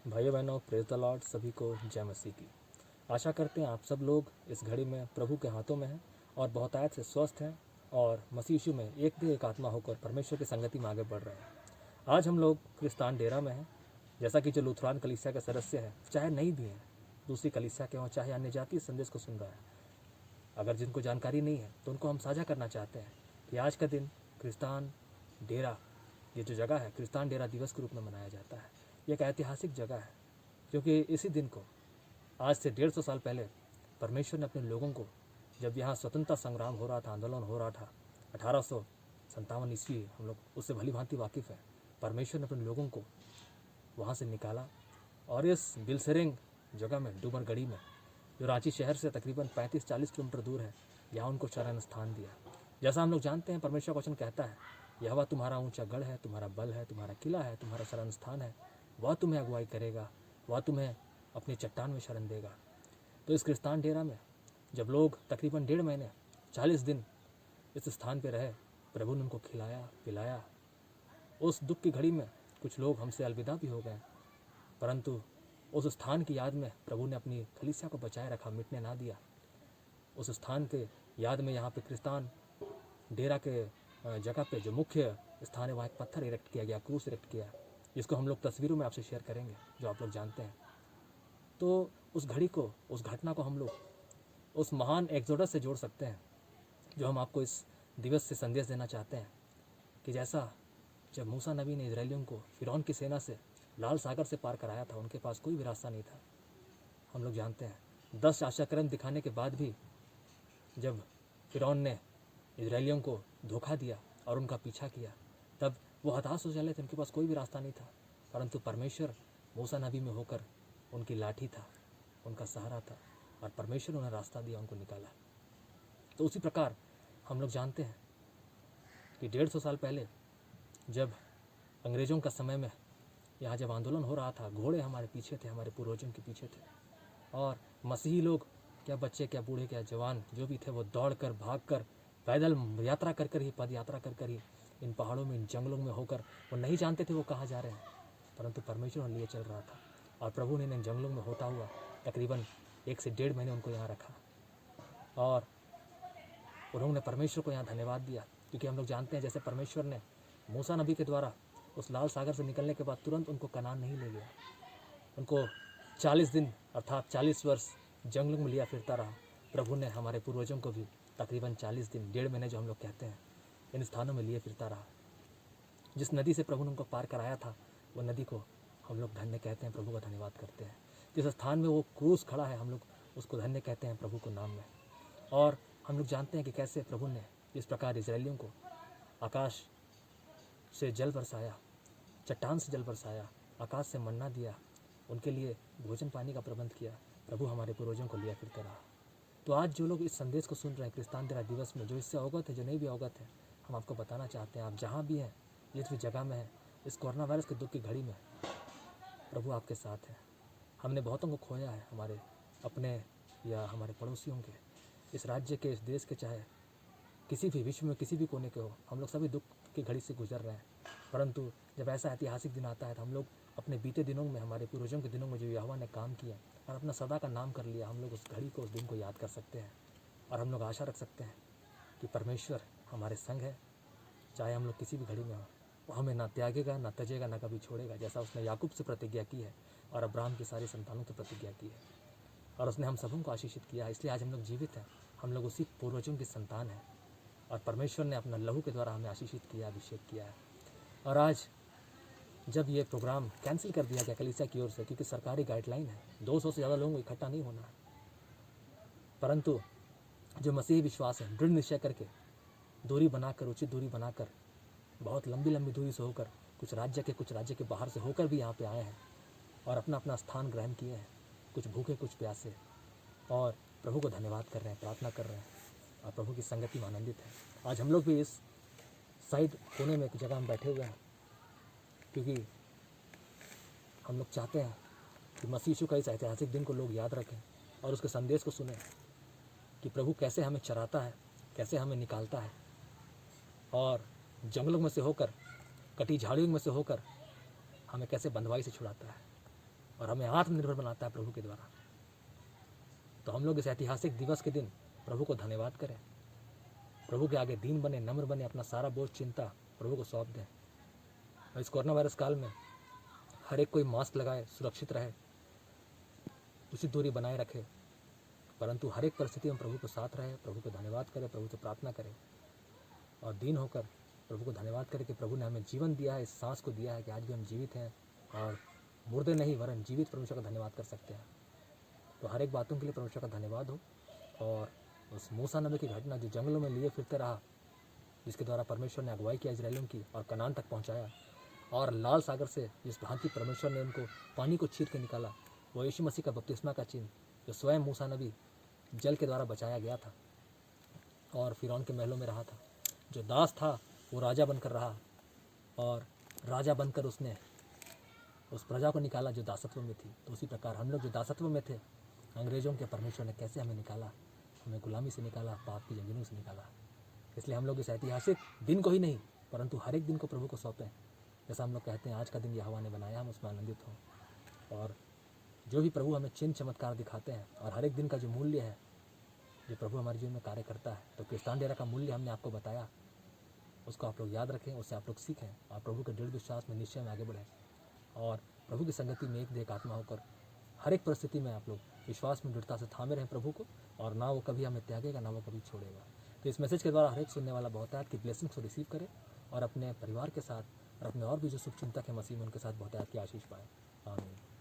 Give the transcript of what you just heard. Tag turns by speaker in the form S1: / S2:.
S1: भाइयों बहनों, praise the Lord. सभी को जय मसीह की। आशा करते हैं आप सब लोग इस घड़ी में प्रभु के हाथों में हैं और बहुतायत से स्वस्थ हैं और मसीह यीशु में एक भी एक आत्मा होकर परमेश्वर की संगति में आगे बढ़ रहे हैं। आज हम लोग क्रिस्तान डेरा में हैं। जैसा कि जो लूथरान कलीसिया के सदस्य हैं, चाहे नहीं भी हैं, दूसरी कलीसिया के हों, चाहे अन्य जाति संदेश को सुन रहा है, अगर जिनको जानकारी नहीं है तो उनको हम साझा करना चाहते हैं कि आज का दिन क्रिस्तान डेरा, ये जो जगह है, क्रिस्तान डेरा दिवस के रूप में मनाया जाता है। ये एक ऐतिहासिक जगह है क्योंकि इसी दिन को आज से 150 साल पहले परमेश्वर ने अपने लोगों को, जब यहाँ स्वतंत्रता संग्राम हो रहा था, आंदोलन हो रहा था, 1857 ईस्वी, हम लोग उससे भली भांति वाकिफ़ है। परमेश्वर ने अपने लोगों को वहाँ से निकाला और इस बिलसरेंग जगह में, डूमरगढ़ी में, जो रांची शहर से तकरीबन 35-40 किलोमीटर दूर है, यहाँ उनको शरण स्थान दिया। जैसा हम लोग जानते हैं, परमेश्वर का वचन कहता है, यहोवा तुम्हारा ऊंचा गढ़ है, तुम्हारा बल है, तुम्हारा किला है, तुम्हारा शरण स्थान है, वह तुम्हें अगुवाई करेगा, वह तुम्हें अपनी चट्टान में शरण देगा। तो इस क्रिस्तान डेरा में जब लोग तकरीबन 1.5 महीने 40 दिन इस स्थान पर रहे, प्रभु ने उनको खिलाया पिलाया। उस दुख की घड़ी में कुछ लोग हमसे अलविदा भी हो गए, परंतु उस स्थान की याद में प्रभु ने अपनी कलीसिया को बचाए रखा, मिटने ना दिया। उस स्थान के याद में यहाँ पे क्रिस्तान डेरा के जगह पे जो मुख्य स्थान है, वहाँ एक पत्थर इरेक्ट किया गया, क्रूस इरेक्ट किया, जिसको हम लोग तस्वीरों में आपसे शेयर करेंगे, जो आप लोग जानते हैं। तो उस घड़ी को, उस घटना को हम लोग उस महान एक्सोडस से जोड़ सकते हैं, जो हम आपको इस दिवस से संदेश देना चाहते हैं कि जैसा जब मूसा नबी ने इजरायलियों को फिरौन की सेना से लाल सागर से पार कराया था, उनके पास कोई भी रास्ता नहीं था। हम लोग जानते हैं 10 आश्चर्यक्रम दिखाने के बाद भी जब फिरौन ने इजरायलियों को धोखा दिया और उनका पीछा किया, तब वो हताश हो चले थे, उनके पास कोई भी रास्ता नहीं था। परंतु परमेश्वर मूसा नबी में होकर उनकी लाठी था, उनका सहारा था, और परमेश्वर उन्हें रास्ता दिया, उनको निकाला। तो उसी प्रकार हम लोग जानते हैं कि 150 साल पहले जब अंग्रेज़ों का समय में यहाँ जब आंदोलन हो रहा था, घोड़े हमारे पीछे थे, हमारे पूर्वजों के पीछे थे, और मसीही लोग, क्या बच्चे, क्या बूढ़े, क्या जवान, जो भी थे, वो दौड़ कर, भाग कर, पैदल यात्रा कर कर ही, पद यात्रा कर कर ही इन पहाड़ों में, इन जंगलों में होकर, वो नहीं जानते थे वो कहाँ जा रहे हैं, परंतु परमेश्वर उन्हें लिए चल रहा था। और प्रभु ने इन जंगलों में होता हुआ तकरीबन 1 से 1.5 महीने उनको यहाँ रखा, और उन्होंने परमेश्वर को यहाँ धन्यवाद दिया। क्योंकि हम लोग जानते हैं जैसे परमेश्वर ने मूसा नबी के द्वारा उस लाल सागर से निकलने के बाद तुरंत उनको कनान नहीं ले गया, उनको 40 दिन अर्थात 40 वर्ष जंगलों में लिया फिरता रहा। प्रभु ने हमारे पूर्वजों को भी तकरीबन 40 दिन, 1.5 महीने जो हम लोग कहते हैं, इन स्थानों में लिए फिरता रहा। जिस नदी से प्रभु ने उनको पार कराया था, वो नदी को हम लोग धन्य कहते हैं, प्रभु का धन्यवाद करते हैं। जिस स्थान में वो क्रूस खड़ा है, हम लोग उसको धन्य कहते हैं प्रभु को नाम में। और हम लोग जानते हैं कि कैसे प्रभु ने इस प्रकार इजरायलियों को आकाश से जल बरसाया, चट्टान से जल बरसाया, आकाश से मन्ना दिया, उनके लिए भोजन पानी का प्रबंध किया। प्रभु हमारे पूर्वजों को लिया फिरता रहा। तो आज जो लोग इस संदेश को सुन रहे हैं क्रिस्तान डेरा दिवस में, जो इससे अवगत है, जो नहीं भी अवगत है, हम आपको बताना चाहते हैं, आप जहाँ भी हैं, जिस भी जगह में हैं, इस कोरोना वायरस के दुख की घड़ी में प्रभु आपके साथ है। हमने बहुतों को खोया है, हमारे अपने या हमारे पड़ोसियों के, इस राज्य के, इस देश के, चाहे किसी भी विश्व में किसी भी कोने के हो, हम लोग सभी दुख की घड़ी से गुजर रहे हैं। परंतु जब ऐसा ऐतिहासिक दिन आता है तो हम लोग अपने बीते दिनों में, हमारे पूर्वजों के दिनों में जो यहोवा ने काम किया और अपना सदा का नाम कर लिया, हम लोग उस घड़ी को, उस दिन को याद कर सकते हैं। और हम लोग आशा रख सकते हैं कि परमेश्वर हमारे संग है, चाहे हम लोग किसी भी घड़ी में हो, वो हमें ना त्यागेगा, ना तजेगा, ना कभी छोड़ेगा, जैसा उसने याकूब से प्रतिज्ञा की है और अब्राहम की सारी संतानों से प्रतिज्ञा की है, और उसने हम सबों को आशीषित किया है। इसलिए आज हम लोग जीवित हैं, हम लोग उसी पूर्वजों की संतान हैं, और परमेश्वर ने अपना लहू के द्वारा हमें आशीषित किया, अभिषेक किया है। और आज जब ये प्रोग्राम कैंसिल कर दिया गया कलीसिया की ओर से, क्योंकि सरकारी गाइडलाइन है 200 से ज़्यादा लोगों को इकट्ठा नहीं होना है, परंतु जो मसीही विश्वास है, दृढ़ निश्चय करके, दूरी बनाकर, उचित दूरी बनाकर, बहुत लंबी लंबी दूरी से होकर, कुछ राज्य के बाहर से होकर भी यहाँ पे आए हैं और अपना अपना स्थान ग्रहण किए हैं, कुछ भूखे, कुछ प्यासे, और प्रभु को धन्यवाद कर रहे हैं, प्रार्थना कर रहे हैं, और प्रभु की संगति में आनंदित है। आज हम लोग भी इस साइड कोने में एक जगह हम बैठे हुए हैं, क्योंकि हम लोग चाहते हैं कि मसीह यीशु का इस ऐतिहासिक दिन को लोग याद रखें और उसके संदेश को सुनें कि प्रभु कैसे हमें चराता है, कैसे हमें निकालता है, और जंगलों में से होकर, कटी झाड़ियों में से होकर हमें कैसे बंधुआई से छुड़ाता है। और हमें आत्मनिर्भर बनाता है प्रभु के द्वारा। तो हम लोग इस ऐतिहासिक दिवस के दिन प्रभु को धन्यवाद करें, प्रभु के आगे दीन बने, नम्र बने, अपना सारा बोझ चिंता प्रभु को सौंप दें। और इस कोरोना वायरस काल में हर एक कोई मास्क लगाए, सुरक्षित रहे, उचित दूरी बनाए रखे, परंतु हर एक परिस्थिति में प्रभु को साथ रहे, प्रभु को धन्यवाद करे, प्रभु से प्रार्थना करे और दीन होकर प्रभु को धन्यवाद करे कि प्रभु ने हमें जीवन दिया है, इस सांस को दिया है कि आज भी हम जीवित हैं और मुर्दे नहीं वरन जीवित परमेश्वर का धन्यवाद कर सकते हैं। तो हर एक बातों के लिए परमेश्वर का धन्यवाद हो। और उस मूसा नबी की घटना जो जंगलों में लिए फिरते रहा, जिसके द्वारा परमेश्वर ने अगुवाई किया इजरायलियों की और कनान तक पहुंचाया, और लाल सागर से जिस भांति परमेश्वर ने उनको पानी को चीर के निकाला, वो यीशु मसीह का बपतिस्मा का चिन्ह जो स्वयं मूसा नबी जल के द्वारा बचाया गया था और फिरौन के महलों में रहा था। जो दास था वो राजा बनकर रहा और राजा बनकर उसने उस प्रजा को निकाला जो दासत्व में थी। तो उसी प्रकार हम लोग जो दासत्व में थे, अंग्रेजों के परमेश्वर ने कैसे हमें निकाला, हमें गुलामी से निकाला, पाप की जंजीरों से निकाला। इसलिए हम लोग इस ऐतिहासिक दिन को ही नहीं परंतु हर एक दिन को प्रभु को सौंपें। जैसा हम लोग कहते हैं आज का दिन यहोवा ने बनाया, हम उसमें आनंदित हों। और जो भी प्रभु हमें चिन्ह चमत्कार दिखाते हैं और हर एक दिन का जो मूल्य है जो प्रभु हमारे जीवन में कार्य करता है, तो क्रिस्तान डेरा का मूल्य हमने आपको बताया, उसको आप लोग याद रखें, उससे आप लोग सीखें और प्रभु के दृढ़ विश्वास में निश्चय में आगे बढ़ें और प्रभु की संगति में एक आत्मा होकर हर एक परिस्थिति में आप लोग विश्वास में दृढ़ता से थामे रहें प्रभु को, और ना वो कभी हमें त्यागेगा, ना वो कभी छोड़ेगा। तो इस मैसेज के द्वारा हर एक सुनने वाला बहुत है कि ब्लेसिंग्स को रिसीव करे और अपने परिवार के साथ और अपने और भी जो शुभ चिंतक है मसीह में उनके साथ बहुत की आशीष पाए। आमीन।